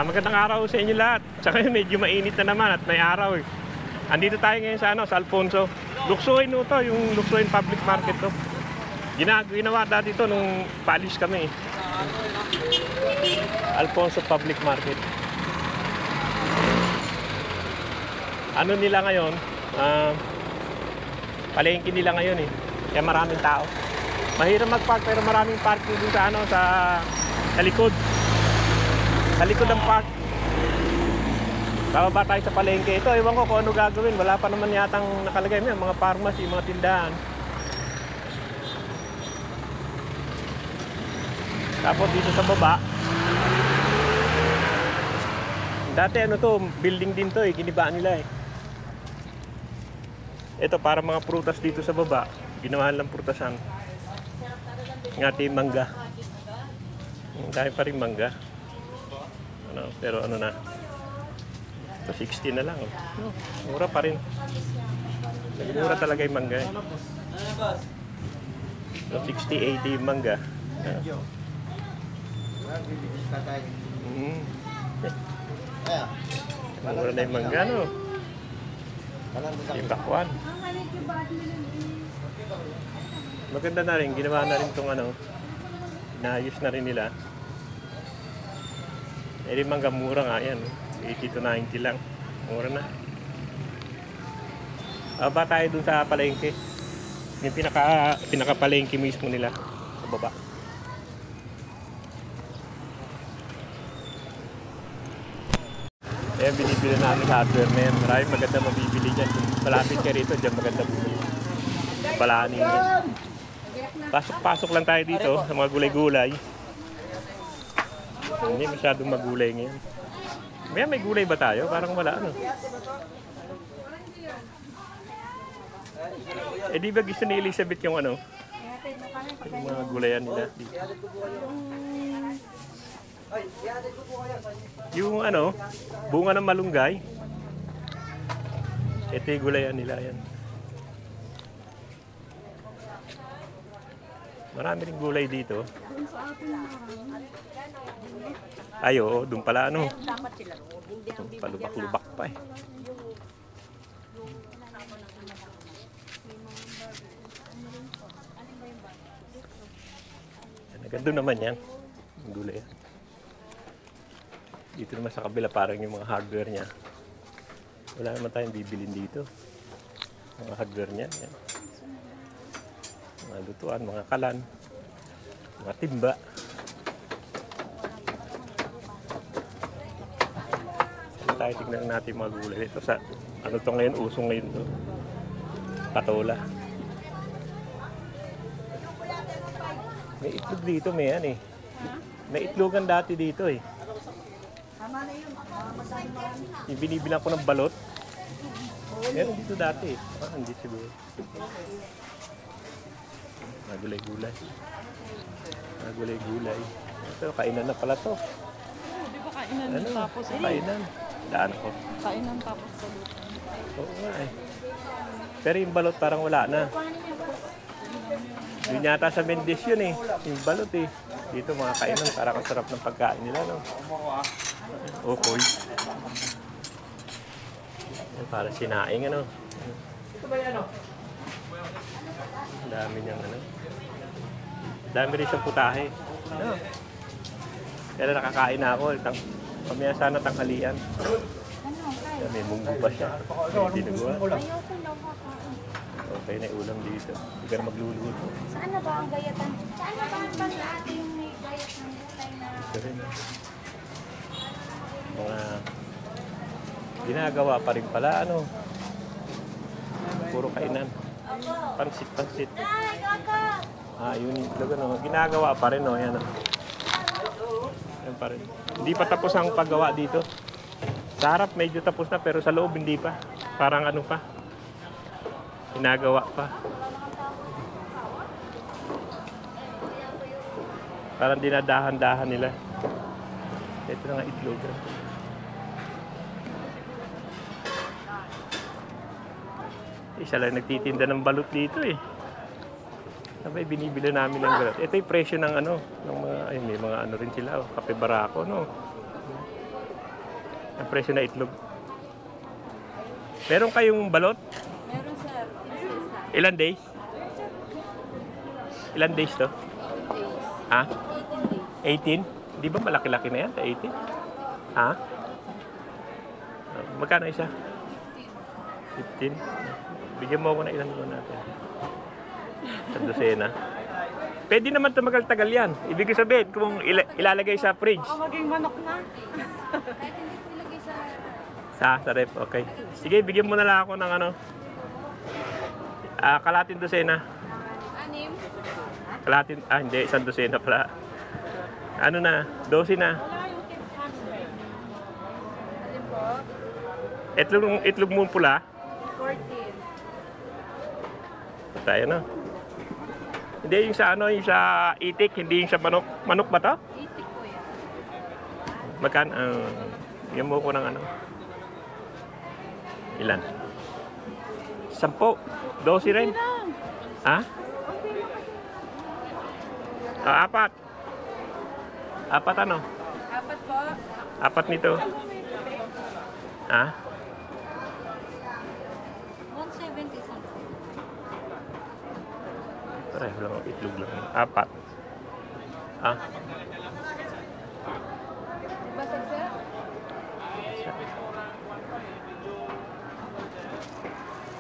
Magandang araw sa inyo lahat. Tsaka medyo mainit na naman at may araw eh. Andito tayo ngayon sa sa Alfonso. Luksuin no to, yung Luksuin Public Market to. Ginawa dati to nung paalis kami eh. Alfonso Public Market. Ano nila ngayon? Palengke nila ngayon eh. Kaya maraming tao. Mahirap mag-park pero maraming parking dun sa sa likod. Sa likod ng park. Bababa tayo sa palengke. Ito, ewan ko kung ano gagawin. Wala pa naman yatang nakalagay. May mga pharmacy, mga tindahan. Tapos dito sa baba. Dati ano to, building din to eh. Ginibaan nila eh. Ito para mga prutas dito sa baba. Ginawa lang prutasan. Ngati mangga. Dahil pa rin mangga. Pero ano na. Ito 60 na lang. Mura pa rin. Mura talaga yung mangga eh. So 60, 80 yung mangga. Mura na yung mangga no. Yung bakwan. Maganda na rin. Ginawa na rin itong inaayos na rin nila. Eh rin mangga mura nga yan. 80 to 90 lang. Mura na. Ba tayo dun sa palengke. Yung pinaka palengke mismo nila. Sa baba. Ayan, binibili namin sa hardware na yan. Maraming maganda mabibili dyan. Kung malapit ka rito, dyan maganda bumili. Balahanin dyan. Pasok-pasok lang tayo dito sa mga gulay-gulay. Hindi masyadong magulay ngayon. May gulay ba tayo? Parang wala ano. Eh di ba gusto ni Elizabeth yung yung mga gulayan nila dito? Yung bunga ng malunggay. Ito yung gulayan nila yan. Marami rin gulay dito. Ay, oo, doon pala palubak-lubak pa eh. Ganda naman yan. Ang gulay yan. Dito naman sa kabila parang yung mga hardware niya. Wala naman tayong bibilin dito. Mga hardware niya. Yan. Mga lutuan, mga kalan. Mga timba. Tayo tignan natin mga gulay ito sa ano to ngayon, usong ngayon to. Patola. May itlog dito, may yan eh. May itlogan dati dito eh. Yung binibilang ko ng balot. Meron dito dati eh. Hindi siguro. Mga gulay-gulay. Mga gulay-gulay. Ito, kainan na pala to. Di ba kainan tapos? Kainan. Daan ako. Kainan tapos sa luto. Oo nga eh. Pero yung balot parang wala na. Yun yata sa Mendes yun eh. Yung balot eh. Dito mga kainan, parang kasarap ng pagkain nila no. Okoy. Para sinaing ano. Dami niyang dami rin siyang putahe. Kaya nakakain na ako. Pamaya sana tanghalian. May munggo pa siya. May dinuguan. Okay na ulam dito. Hindi ka na magluluto. Saan na ba ang gayatan? Saan na ba ang pang-ate yung may gayat ng gulay na? Ito rin. Mga ginagawa pa rin pala. Puro kainan. Pansit. Yun yung talaga ginagawa pa rin yan. Yan pa rin. Hindi pa tapos ang paggawa dito. Sa harap medyo tapos na pero sa loob hindi pa. Parang pa. Ginagawa pa. Parang dinadahan-dahan nila. Ito na nga itlog. Isa lang nagtitinda ng balot dito eh. Sabay binibili namin ng balot. Ito yung presyo ng ng mga, may mga rin sila, kape barako, no? Ang presyo na itlog. Meron kayong balot? Meron sir, insista. Ilan days? Ilan days to? 18 days. Ha? 18 days. 18? Di ba malaki-laki na yan? 18? Ha? Magkano isa? 15? Bigyan mo ako na ilan doon natin. Sa dosena. Pwede naman tumagal-tagal yan. Ibig sabihin, kung ilalagay sa fridge. Baka maging manok na. Kahit hindi ko ilagay sa... Sa ref, okay. Sige, bigyan mo na lang ako ng ano. Kalating dosena. Anim. Kalating, hindi, isang dosena pala. Ano na, 12 na. Alin po? Itlog mo pula. 14. Tayo na. Hindi yung sa ano, yung sa itik, hindi yung sa manok. Manok ba to? Itik po yan. Magkan, bigyan mo ko ng ano. Ilan? 10. 12 rin. Ha? Apat. Apat ano? Apat po. Apat nito. Ha? 170 something. Pareho lang, itlog lang. Apat. Ah, Basag sir?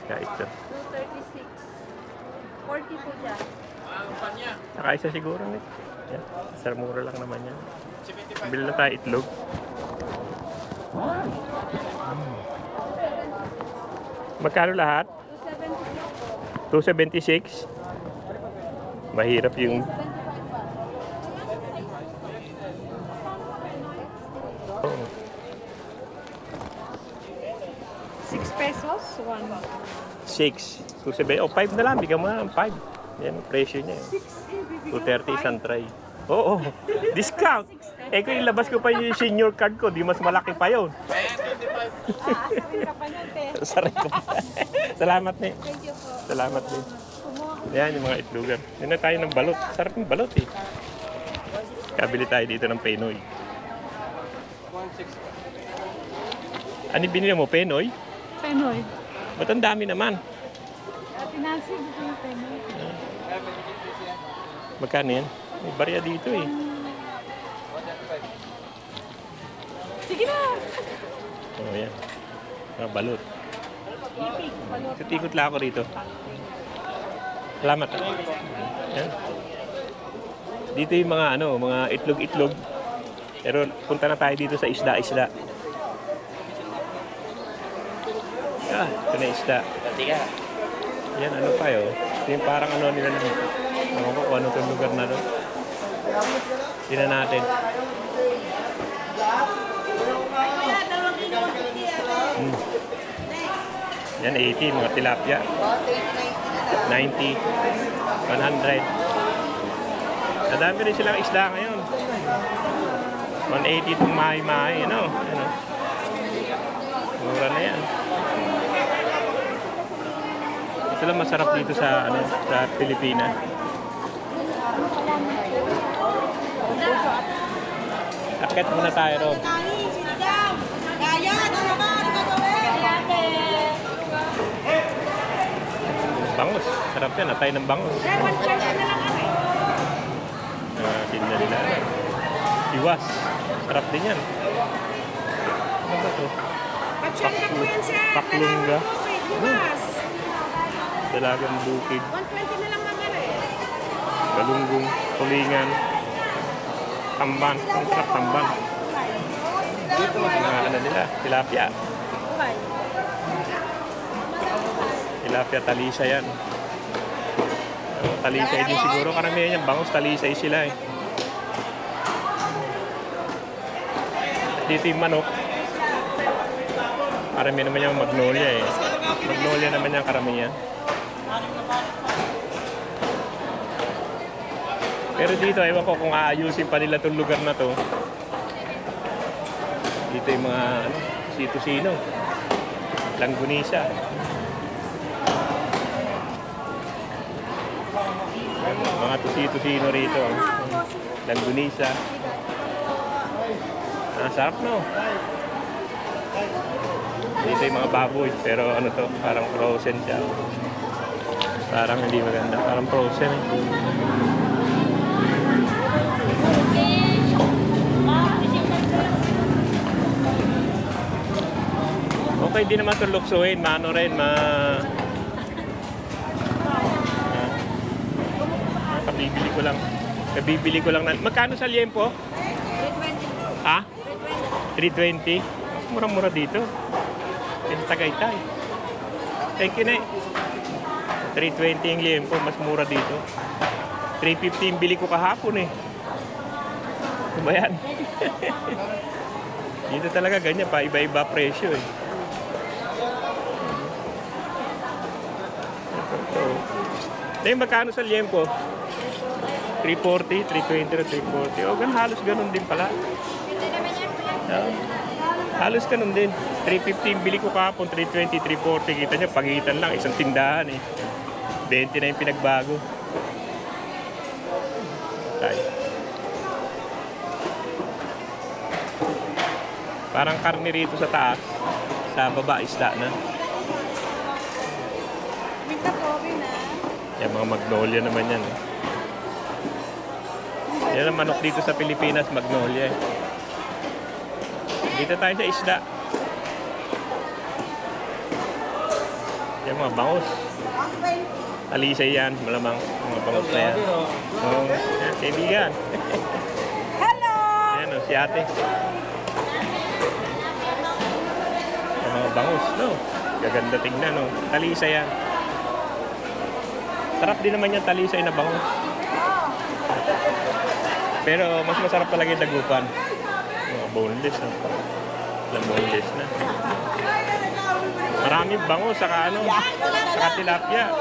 kaya ito. 236. 40 po dyan. Saka isa siguro nito. Yan. Sir, mura lang naman yan. Bili na tayo itlog. Magkano lahat? 276 po. 276. Mahirap yung 25 ba? 6 pesos, 1. 6. 270. O, 5 na lang. Bigyan mo na ng 5. Yan ang presyo niya. 230 isang tray. Oo. Discount. Eh kung ilabas ko pa yung senior card ko, di mas malaki pa yun. Aasarin ka pa nun, te. Saray ko pa. Salamat ni. Thank you po. Salamat din. Yan yung mga itlogan. Yan na tayo ng balot. Sarap ng balot eh. Kabili tayo dito ng Penoy. Ano binili mo? Penoy? Penoy. Ba't ang dami naman? Ate Nancy, dito yung Penoy. Magkano yan? May barya dito eh. Sige na! Oh, yan. Mga balot. Ipig, balot. Tutikot lang ako rito. Salamat. Yan. Dito yung mga ano, mga itlog-itlog. Pero punta na tayo dito sa isda-isda. Ah, ito na isda. Yan, ano pa yun? Ito yung parang ano nila na. Ano ko kung ano itong lugar na doon. Tingnan natin. Yan, 80, mga tilapia. 90, 100. Nadami rin silang isda ngayon. 180 itong mahi-mahi, ano? Ano? Mura na yan. Ito lang masarap dito sa, ano, sa Pilipinas. Akit muna tayo, Rob. Bangus. Sarap yan. Atay ng bangus. Tinda nila. Iwas. Sarap din yan. Ano ba ito? Paklungga. Dalagang bukid. 120 na lang mamari. Galunggong. Tulingan. Tamban. Ang sarap tamban. Mga ano nila. Tilapia. Tilapia, talisay yan. Talisay din siguro. Karamihan yan. Bangus, talisay sila eh. Dito yung manok. Karamihan naman yung magnolia eh. Magnolia naman yung karamihan. Pero dito, ewan ko kung aayusin pa nila itong lugar na to. Dito yung mga ano, sito-sino. Langgunisa. Mga tusi-tusino rito. Langgunisa. Sarap no? Dito yung mga baboy. Pero ano to, parang frozen siya. Parang hindi maganda. Parang frozen eh. Okay, di naman ito luksuhin. Maano rin, kabibili ko lang. Kabibili ko lang. Magkano sa liempo? 320. Ha? 320? Mas murang-mura dito. Sa Tagaytay. Thank you, Nay. 320 yung liempo. Mas mura dito. 350 yung bili ko kahapon eh. Ano ba yan? Dito talaga ganyan pa. Iba-iba presyo eh. Nay, magkano sa liempo? 340, 320 na 340. O, halos ganun din pala. Halos ganun din. 350 bili ko kahapon, 320, 340. Kita nyo, pagitan lang. Isang tindahan eh. 20 na yung pinagbago. Tayo. Parang karne rito sa taas. Sa baba, isda na. Minta po, na. Yan, mga magnolia naman yan. Eh. Yan ang manok dito sa Pilipinas, magnolia. Eh. Dito tayo sa isda. Yan, mga bangus. Alisay yan, malamang. Mga bangus na yan. Oh, yan, kaibigan. Hello! Yan, oh, si ate. Yan, mga bangus, no? Gaganda tingnan, no? Talisay yan. Sarap din naman yung talisay na bangus. Pero mas masarap talaga yung dagupan. Mga boneless, no? Ilang boneless na. Maraming bangus, saka ano, saka tilapia.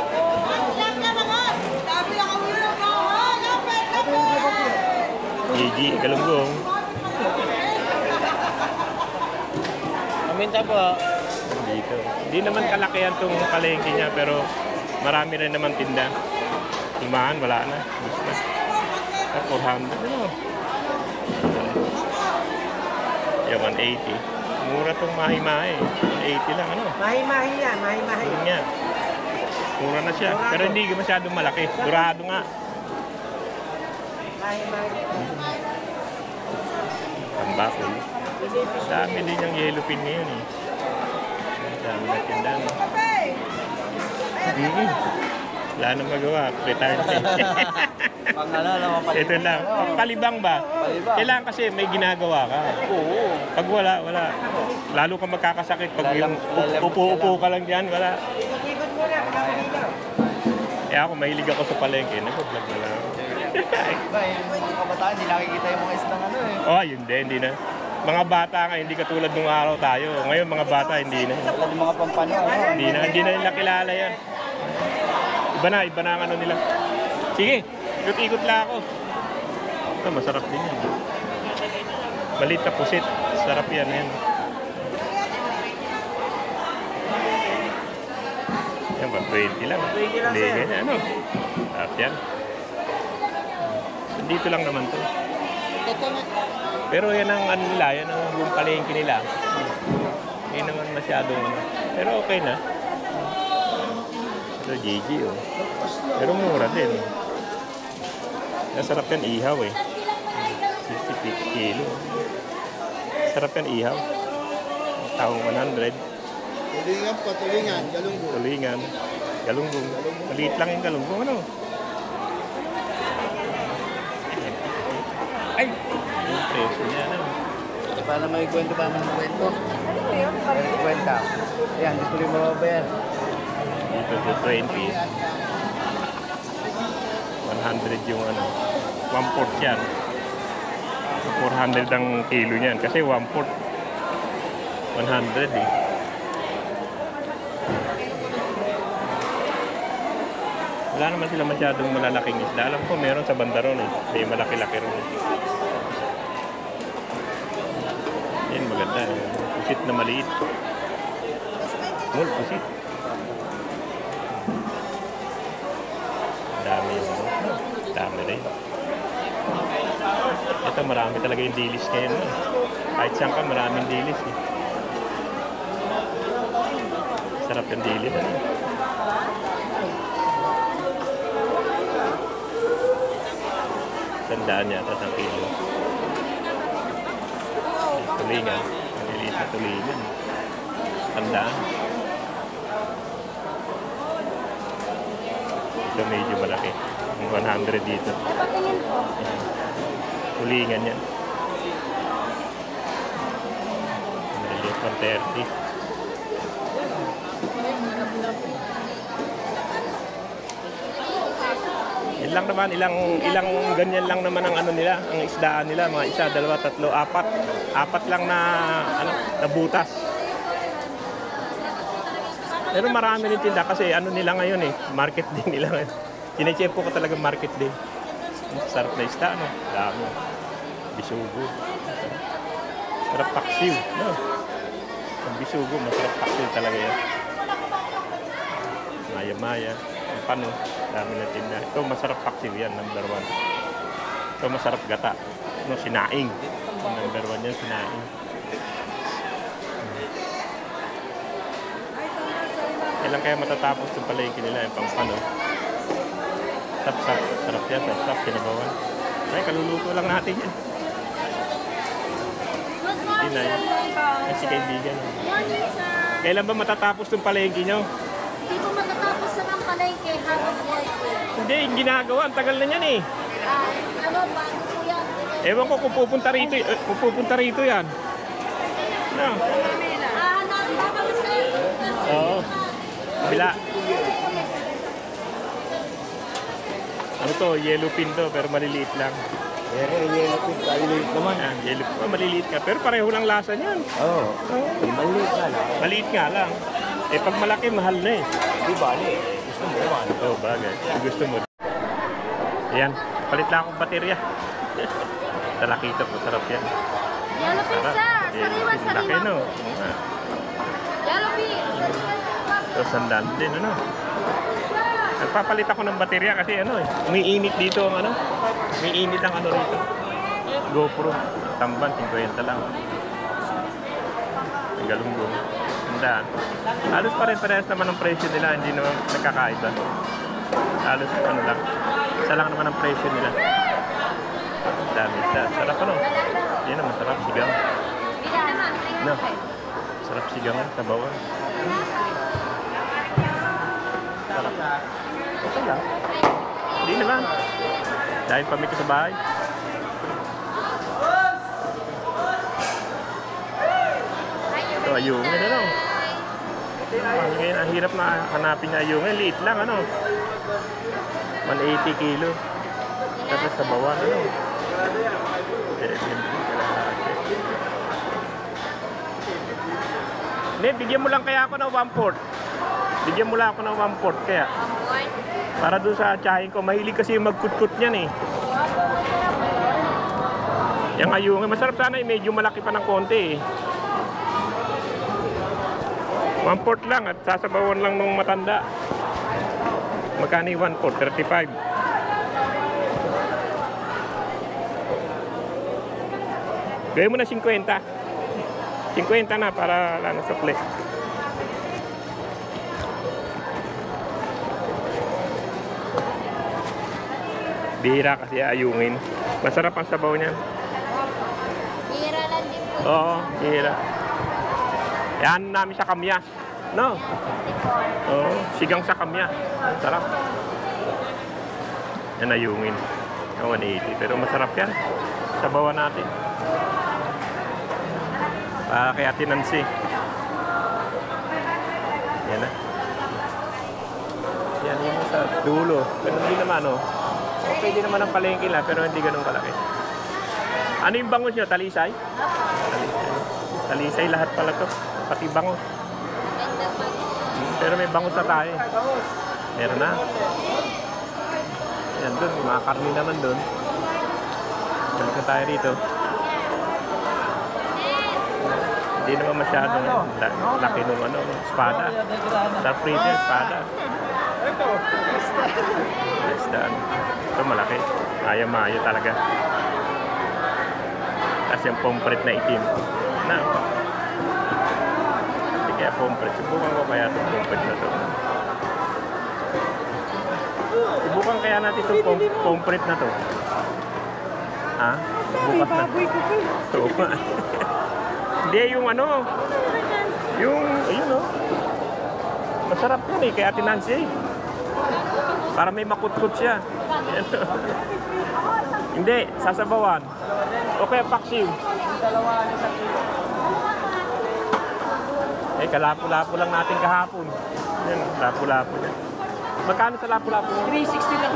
Gigi, galunggong. Paminta po. Dito. Hindi naman kalakihan tong palengke niya, pero marami rin naman tinda. Timahan, wala na. 400, ano? Yeah, 180. Mura tong mahi-mahi. 80 lang, ano? Mahi-mahi yan, mahi-mahi. Yun nga. Mura na siya. Pero hindi masyadong malaki. Durado nga. Mahi-mahi. Tambakol. Dami din yung yellow pin ngayon eh. Dami na tinda. Wala nang magawa. Retired eh. Ito lang. Palibang ba? Palibang. Kailangan kasi may ginagawa ka. Oo. Pag wala, wala. Lalo ka magkakasakit. Pag yung upo-upo ka lang dyan, wala. Eh ako, mahilig ako sa palengke. Nag-vlog na lang. Ba, yung mga kabataan, hindi nakikita yung mga islang ano eh. Oh, yun din, hindi na. Mga bata nga, hindi katulad nung araw tayo. Ngayon, mga bata, hindi na. Wala yung mga pampano. Hindi na nila kilala yan. Iba na ang ano nila. Sige, ikot-ikot lang ako. Ito, masarap din yan. Maliit na pusit. Sarap yan. Yan, 120 lang. 20 lang, Hindi, sir. ganyan, ano? Sarap yan. Dito lang naman to. Pero yan ang ano nila, yan ang buong palengke nila. Hindi naman masyadong ano. Pero okay na. Ito, GG oh. Pero mura din. Nasarap yan ihaw eh. 60 kilo. Sarap yan ihaw. Taong 100. Tulingan po, tulingan, galunggo. Tulingan. Galunggong. Maliit lang yung galunggong ano. Ay! Yung preso niya ano. Paano may kwento pa ng kwento? May kwenta. Ayan, gusto rin mababayar. Dito to 20. 100 yung ano. 1/4 yan. 400 ang kilo niyan. Kasi 1/4. 100 eh. Wala naman sila masyadong malalaking isda. Alam ko meron sa bandaron eh. May malaki-laki rin. Yan maganda eh. Pusit na maliit. Pusit. Dami yun. Dami rin. Ito marami talaga yung dilis ngayon. Kahit saan ka maraming dilis eh. Masarap yung dili na. Tandaan yata sa kilo. Tulingan. Maliliit na tulingan. Tandaan. Ito medyo malaki. 100 dito. Patingin po. Tulingan yan. Maliliit 130. Yan lang naman, ilang ganyan lang naman ang ano nila, ang isdaan nila, mga isa, dalawa, tatlo, apat. Apat lang na na butas. Pero marami rin tinda kasi ano nila ngayon eh, market day nila ngayon. Sinecheck ko talaga market day. Sarap na isda, no? Dami. Bisugo. Sarap paksiw, no? Ang bisugo, masarap paksiw talaga yan. Maya-maya. Ang pano, dami na tinda. Ito masarap paksiw yan, number 1. Ito masarap gata. No, sinaing. Number 1 yan, sinaing. Kailan kaya matatapos yung palengke nila yung pang-pano? Sap-sap. Sarap yan, sap-sap, kinabawan. Ay, kaluluto lang natin yan. Hindi na yan. Ay, si kaibigan. Morning, sir. Kailan ba matatapos yung palengke nyo? Hindi po matatapos sa ng palengke habang buhay po. Hindi, yung ginagawa. Ang tagal na yan eh. Ano, bago po yan. Ewan ko kung pupunta rito yan. No. Nakakabang sir. Oo. Bila. Ano to? Yellow pin to, pero maliliit lang. Pero yellow pin, kaliliit naman. Yan, yellow pin. Maliliit ka. Pero pareho lang lasa niyan. Oo. Maliit nga lang. Maliit nga lang. Eh, pag malaki, mahal na eh. Di bali. Gusto mo naman. Oo, bagay. Kung gusto mo. Ayan. Palit lang akong baterya. Talakito po. Sarap yan. Yellow pin, Sarap. sir. Yellow Sariwa, pin. Laki, sariwa. no? Oo nga. Yellow pin. So, sandaan din, ano? Nagpapalit ako ng baterya kasi ano eh. Umiinit dito ang ano. Umiinit ang ano rito. GoPro. Tamban, 50 lang. Ang galunggong. Sandaan. Halos pare-parehas naman ang presyo nila. Hindi naman nagkakaiba. Halos ano lang. Isa lang naman ang presyo nila. Dami. Sarap ano? Yan naman, sarap. Sigang. No. Sarap sigangan. Sabawan. Sarap. Okay lang. Hindi naman. Dahil pamit sa bahay. Ito, ayungin, ano? Ngayon, ang hirap na hanapin na ayungin. Liit lang, ano? 180 kilo. Tapos sa bawan, ano? Hindi, bigyan mo lang kaya ako ng 1/4. Bigyan mo lang ako ng 1/4 kaya. Para doon sa tsahin ko. Mahilig kasi magkutkut niyan eh. Yung ayungin. Masarap sana eh. Medyo malaki pa ng konti eh. 1/4 lang at sasabawan lang nung matanda. Magkano yung 1/4? 35. Gawin mo na 50. 50 na para wala na sukli. Bihira kasi ayungin. Masarap ang sabaw niyan. Bihira lang din po. Oo, bihira. Yan namin sa kamyas. No? Oo, sigang sa kamyas. Sarap. Yan ayungin. 180. Pero masarap yan. Sabawan natin. Para kay Ate Nancy. Yan na. Yan yung sa dulo. Pero hindi naman, oh. Pwede naman ang palengke lang, pero hindi ganun kalaki. Ano yung bangus nyo? Talisay? Talisay. Talisay lahat pala to. Pati bangus. Pero may bangus na tayo. Meron na. Yan doon. Mga karni naman doon. Balik na tayo rito. Hindi naman masyado. Laki nung ano, espada. Sarprito, espada. Esdaan. Ito malaki. Maya-mayo talaga. Tapos yung pomfret na itim. Na. Sige. kaya pomfret. Subukan ko kaya itong pomfret na to. Subukan kaya natin itong pomfret na to. Ha? Bukas na. Baboy ko po. Oo nga. Hindi, yung ano. Yung, ayun o. Masarap yun eh, kay Ate Nancy eh. Para may makutkot siya. Ayan. Hindi, sasabawan. O kaya paksiw. Eh, kalapo-lapo lang natin kahapon. Yan, lapo-lapo yan. Magkano sa lapo-lapo? 360 lang.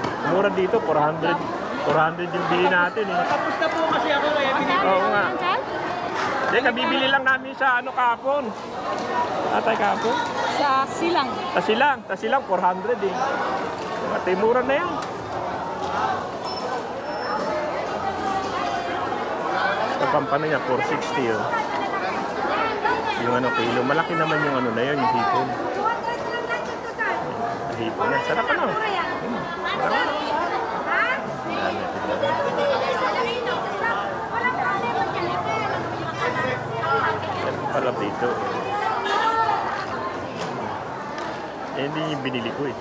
360. Mura dito, 400. 400 yung bili natin eh. Tapos na po kasi ako kaya binili. Oo nga. Hindi, kabibili lang namin sa ano kahapon. Atay kahapon? Sa silang. Tasilang 400 eh. Ate, mura na yan. Pampano niya, 460 yun. Yung ano kilo. Malaki naman yung ano na yun, yung hipon. Hipon na. Sarap ano? Pala dito. Eh, hindi yung binili ko eh.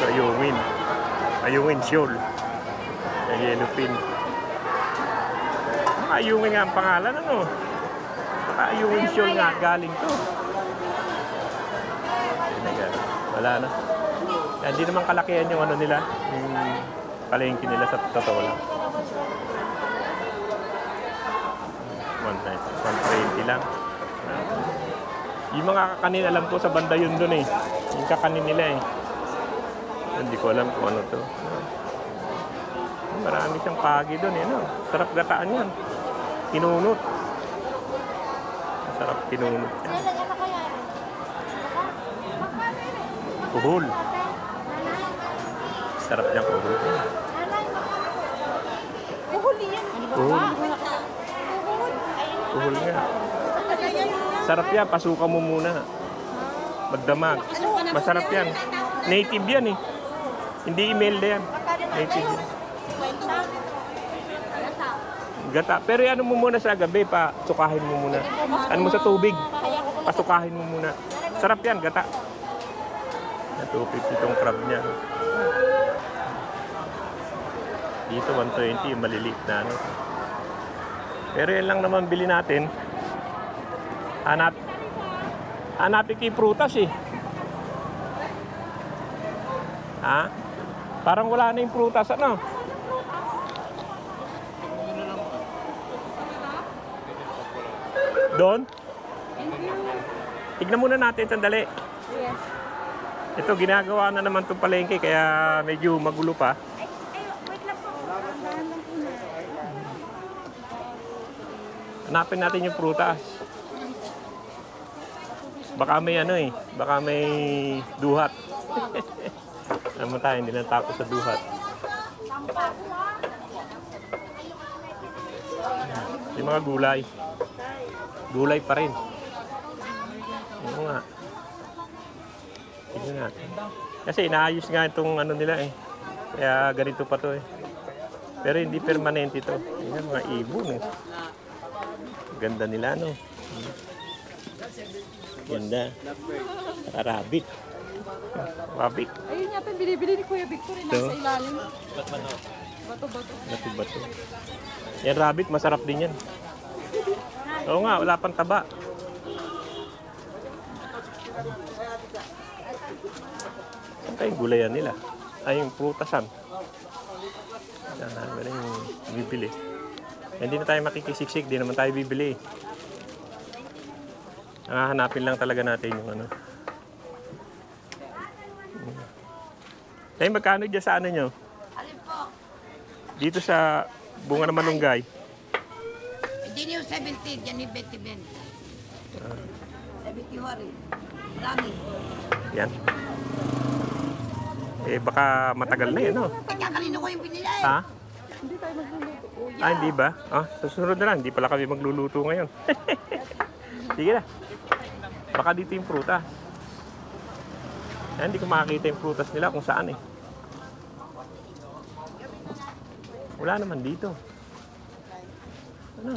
Ito, ayungin shoal. Yung yellow pin. Ayungin nga ang pangalan, ano? Ayungin shoal nga, galing to. Wala na. Hindi naman kalakihan yung ano nila, yung palengke nila sa totoo lang. 120 lang. Yung mga kakanin, alam ko sa banda yun dun eh. Yung kakanin nila eh. Hindi ko alam kung ano to. Marami siyang pagi dun eh. No? Sarap gataan yan. Kinunot. Sarap kinunot yan. Kuhol. Sarap niyang kuhol. Kuhuli yan. Kuhol. Kuhol nga. Sarap yan. Pasukan mo muna. Magdamag. Masarap yan. Native yan eh. Hindi email yan. Native yan. Gata. Pero ano mo muna sa gabi, pasukahin mo muna. Ano mo sa tubig? Pasukahin mo muna. Sarap yan, gata. Natupit itong crab niya. Dito 120 yung maliliit na ano. Pero yan lang naman bili natin. Hanapin kay prutas eh. Ha? Parang wala na yung prutas, ano? Doon? Tignan muna natin, sandali. Yes. Ito, ginagawa na naman itong palengke, kaya medyo magulo pa. Wait lang po. Dahan lang po na. Hanapin natin yung prutas. Baka may ano eh, baka may duhat. Naman tayo, hindi lang takot sa duhat. Yung mga gulay. Gulay pa rin. Oo nga. Tignan natin. Kasi inaayos nga itong ano nila eh. Kaya ganito pa to eh. Pero hindi permanente ito. Yan mga ibon eh. Ganda nila no. Ganda. Saka rabbit. Rabbit. Ayun yata yung binibili ni Kuya Victor. Nasa ilalim. Bato-bato. Bato-bato. Yan rabbit, masarap din yan. Oo nga, wala pang taba. Saan kayong gulayan nila? Ay, yung prutasan. Yan, wala yung bibili. Hindi na tayo makikisiksik, di naman tayo bibili. Hanapin lang talaga natin yung ano. Tayo, magkano dyan sa ano nyo? Alin po? Dito sa bunga ng malunggay. Hindi niyo 70, yan yung 20-20. 70 wari. Marami. Yan. Eh, baka matagal na yun, no? Kaya kanino ko yung pinili eh. Ha? Hindi tayo magluluto. Ah, hindi ba? Ah, susunod na lang. Hindi pala kami magluluto ngayon. Sige na. Baka dito yung prutas. Hindi ko makakita yung prutas nila kung saan eh. Wala naman dito. Ano?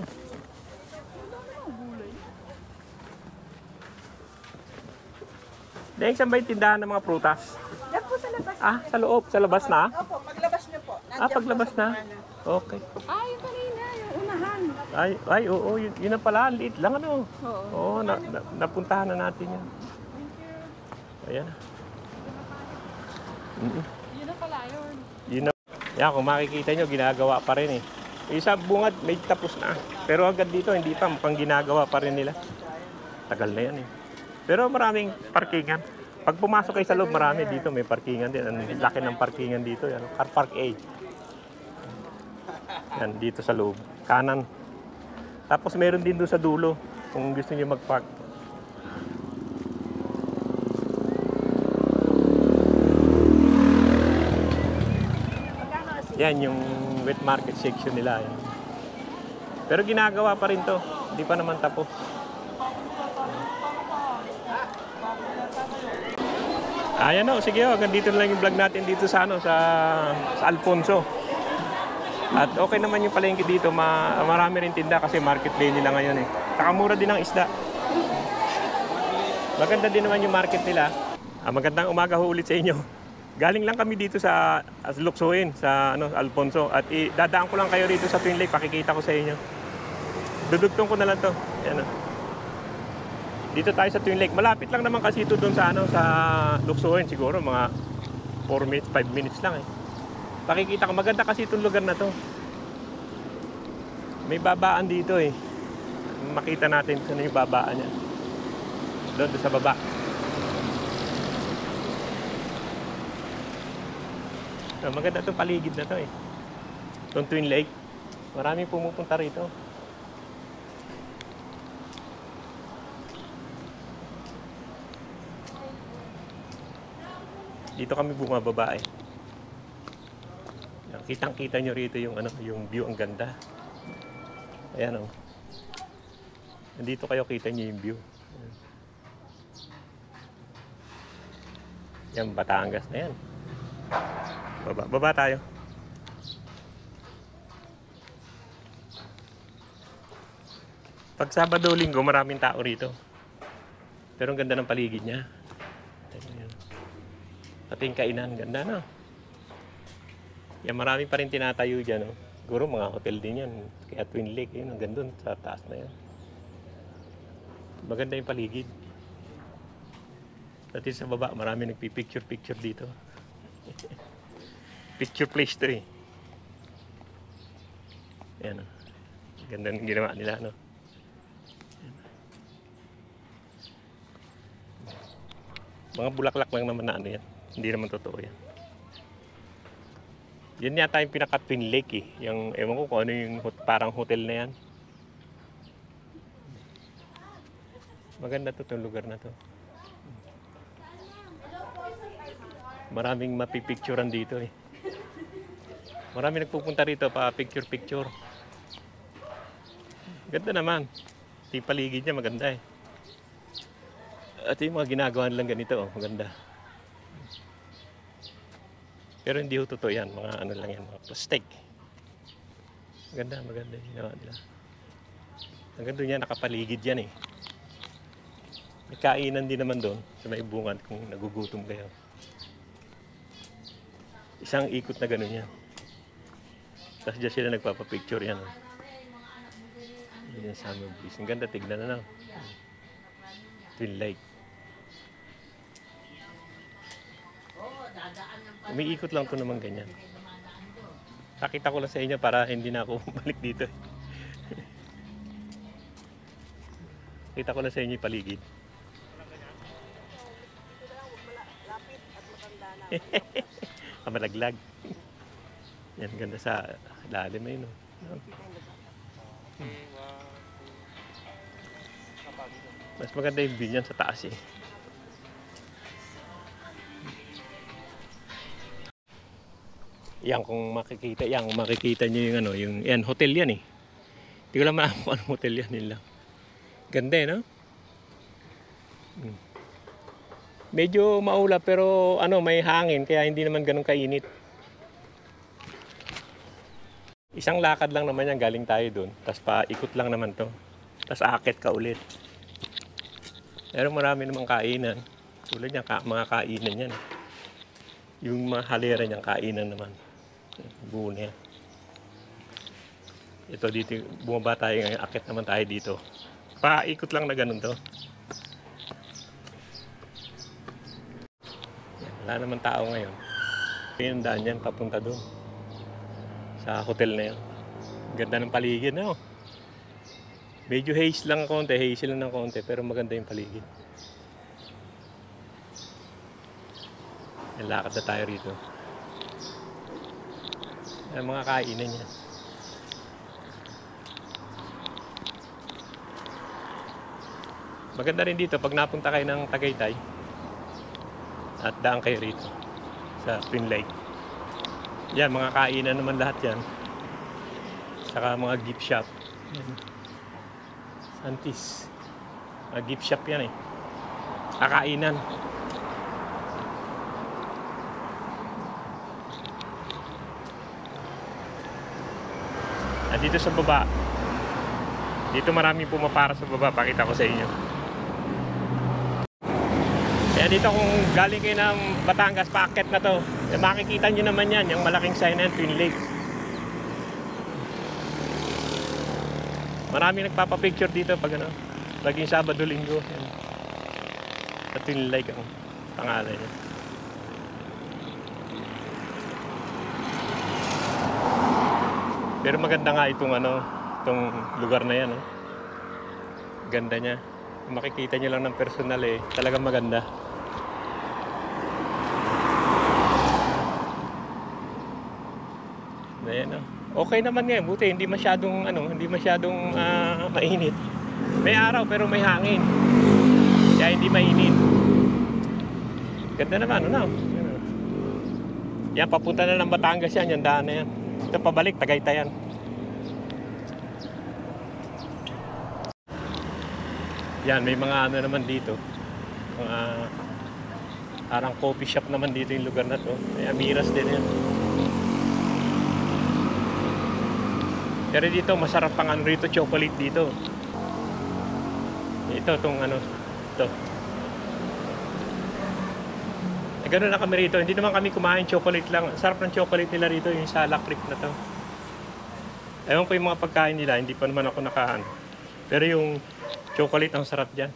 Dahil saan ba yung tindahan ng mga prutas? Yan po sa labas. Ah, sa loob, sa labas na? Opo, paglabas niyo po. Ah, paglabas na? Okay. Ah, yung kanina, yung unahan. Ay, oo, yun na pala, liit lang ano. Oo. Oo, napuntahan na natin yan. Ayan. Yun na pala yun. Yun na. Yan, kung makikita nyo, ginagawa pa rin eh. Yung isa bungad, may tapos na. Pero hanggang dito, hindi pa, pang ginagawa pa rin nila. Tagal na yan eh. Pero maraming parkingan. Pag pumasok kayo sa loob, marami dito, may parkingan din. Ang laki ng parkingan dito, yan. Car Park A. Yan, dito sa loob. Kanan. Tapos meron din doon sa dulo, kung gusto niyo mag-park. Yan yung wet market section nila. Yan. Pero ginagawa pa rin to. Hindi pa naman tapos. Ayan o, sige o. Hanggang dito na lang yung vlog natin dito sa, sa Alfonso. At okay naman yung palengke dito. Marami rin tinda kasi market day nila ngayon eh. Saka mura din ang isda. Maganda din naman yung market nila. Magandang umaga ho ulit sa inyo. Galing lang kami dito sa Luksuin, sa Alfonso. At dadaan ko lang kayo rito sa Twin Lake, pakikita ko sa inyo. Dudugtong ko na lang to. Ayan, dito tayo sa Twin Lake. Malapit lang naman kasi ito doon sa sa Luksuin, siguro mga 4 minutes, 5 minutes lang eh. Pakikita ko, maganda kasi itong lugar na to. May babaan dito eh. Makita natin saan yung babaan niya. Doon sa baba. Maganda itong paligid na to eh. Itong Twin Lake. Maraming pumupunta rito. Dito kami bumababa eh. Kitang-kita nyo rito yung yung view, ang ganda. Ayan oh. Nandito kayo kita nyo yung view. Yan, Batangas na yan. Baba tayo. Pag Sabado, Linggo, maraming tao rito. Pero ang ganda ng paligid niya. Pati yung kainan, ganda no? Yan, marami pa rin tinatayo dyan. No? Siguro mga hotel din yan. Kaya Twin Lake, yun, ang ganda sa taas na yan. Maganda yung paligid. Pati sa baba, marami nagpipicture-picture dito. Picture place to eh. Ayan o. Ganda ng ginawa nila, no? Mga bulaklak lang naman na yan. Hindi naman totoo yan. Yan yata yung pinaka-Twin Lake eh. Yung, ewan ko kung ano yung parang hotel na yan. Maganda to itong lugar na to. Maraming mapipicturean dito eh. Marami nagpupunta rito pa picture-picture. Ganda naman. Yung paligid niya maganda eh. At yung mga ginagawa lang ganito oh, maganda. Pero hindi ho totoo yan. Mga ano lang yan, mga plastic. Maganda yung ginawa nila. Hanggang doon yan, nakapaligid yan eh. May kainan din naman doon sa may bungad kung nagugutom kayo. Isang ikot na gano'n yan. Tapos dyan sila nagpapapicture yan. Oh. Yan yung summer breeze. Ang ganda, tignan na lang. Twin Lake. Umiikot lang to naman ganyan. Nakita ko lang sa inyo para hindi na ako balik dito. Kita ko lang sa inyo yung paligid. Malaglag. Yan, ganda sa lalim na yun. No? Mas maganda yung view niyan sa taas eh. Yan, kung makikita niyo yung yung yan, hotel yan eh. Hindi ko lang maalam kung anong hotel yan nila. Ganda eh, no? Medyo maulap pero may hangin kaya hindi naman ganun kainit. Isang lakad lang naman yan, galing tayo doon. Tapos paikot lang naman to. Tapos akit ka ulit. Pero marami namang kainan. Tulad niya, mga kainan yan. Yung mga halera niyang kainan naman. Buo na yan. Ito dito, bumaba tayo ngayon, akit naman tayo dito. Paikot lang na ganun to. Yan, wala naman tao ngayon. Yung daan yan, papunta doon. Sa hotel na yan. Ganda ng paligid, no? Medyo haze lang ng konti, haze lang ng konti, pero maganda yung paligid. Yan, lakad na tayo rito. Yan, mga kainan niya. Maganda rin dito pag napunta kayo ng Tagaytay at daan kayo rito sa Twin Lake. Yan, mga kainan naman lahat yan. Saka mga gift shop. Yan. Santis. Mga gift shop yan eh. Kakainan. At dito sa baba, dito maraming pumapara sa baba. Pakita ko sa inyo. Kaya dito kung galing kayo ng Batangas, paakyat na to, makikita nyo naman yan, yung malaking sign na Twin Lake. Marami nagpapapicture dito pag ano, laging Sabado, Linggo. Yan. Sa Twin Lake ang pangalan niya. Pero maganda nga itong ano, itong lugar na yan. Ganda niya. Makikita nyo lang ng personal eh, talagang maganda. Ayan, okay naman ngayon, buti hindi masyadong mainit. May araw pero may hangin. Kaya hindi mainit. Ganda naman, ano? Yan, papunta na ng Batangas yan, yung daan na yan. Ito pabalik, Tagaytay yan. Yan, may mga ano naman dito. Mga parang coffee shop naman dito yung lugar na to. May Amiras din yan. Pero dito, masarap pang ano rito, chocolate dito. Ito, itong ano, ito. Ganoon na kami rito. Hindi naman kami kumain chocolate lang. Sarap ng chocolate nila rito, yung sa Lac Creek na to. Ewan ko yung mga pagkain nila, hindi pa naman ako nakahan. Pero yung chocolate ang sarap dyan.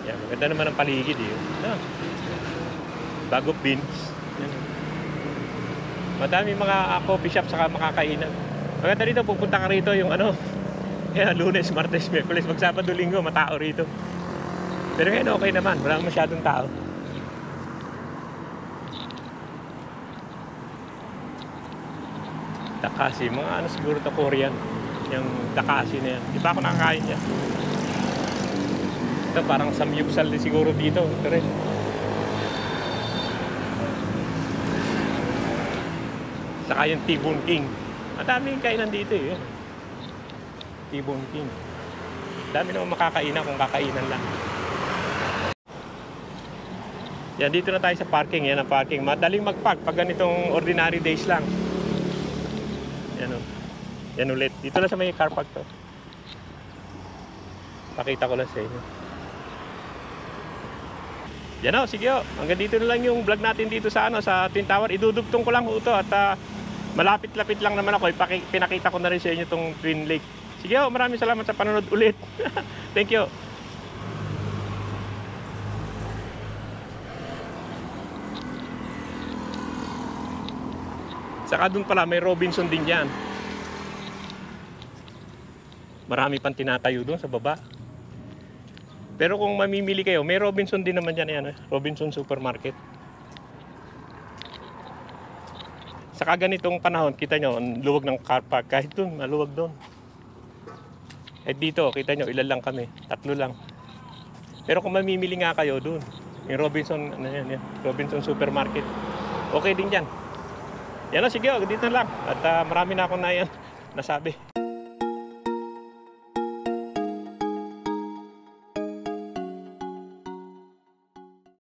Yan, maganda naman ang paligid eh. No? Bagop Beans. Yan. Madami mga coffee shop saka makakainan. Maganda rito, pupunta ka rito yung ano, yan, Lunes, Martes, Miyerkules, Sabado, Linggo, matao rito. Pero ngayon okay naman, wala masyadong tao. Dakashi, mga ano siguro to Korean. Yung Dakashi na yan. Di ba ako nakakain yan? Ito parang samyupsal din siguro dito. Ito rin. Saka yung T-Bone King. Madaming kainan dito eh. T-Bone King. Dami naman makakainan kung kakainan lang. Yan, dito na tayo sa parking. Yan ang parking. Madaling mag-park pag ganitong ordinary days lang. Yan o. Yan ulit. Dito na sa may car park to. Pakita ko lang sa inyo. Yan o, sige o. Hanggang dito na lang yung vlog natin dito sa ano, sa Twin Tower. Idudugtong ko lang ito at malapit-lapit lang naman ako. Pinakita ko na rin sa inyo itong Twin Lake. Sige o, maraming salamat sa panonood ulit. Thank you. Saka dun pala, may Robinson din yan. Marami pang tinatayo dun sa baba. Pero kung mamimili kayo, may Robinson din naman dyan. Yan, Robinson Supermarket. Saka ganitong panahon, kita nyo, ang luwag ng car park. Kahit dun, maluwag dun. At dito, kita nyo, ilan lang kami. 3 lang. Pero kung mamimili nga kayo dun, yung Robinson, ano yan, Robinson Supermarket. Okay din dyan. Yan o, sige o, dito na lang. At marami na akong nasabi.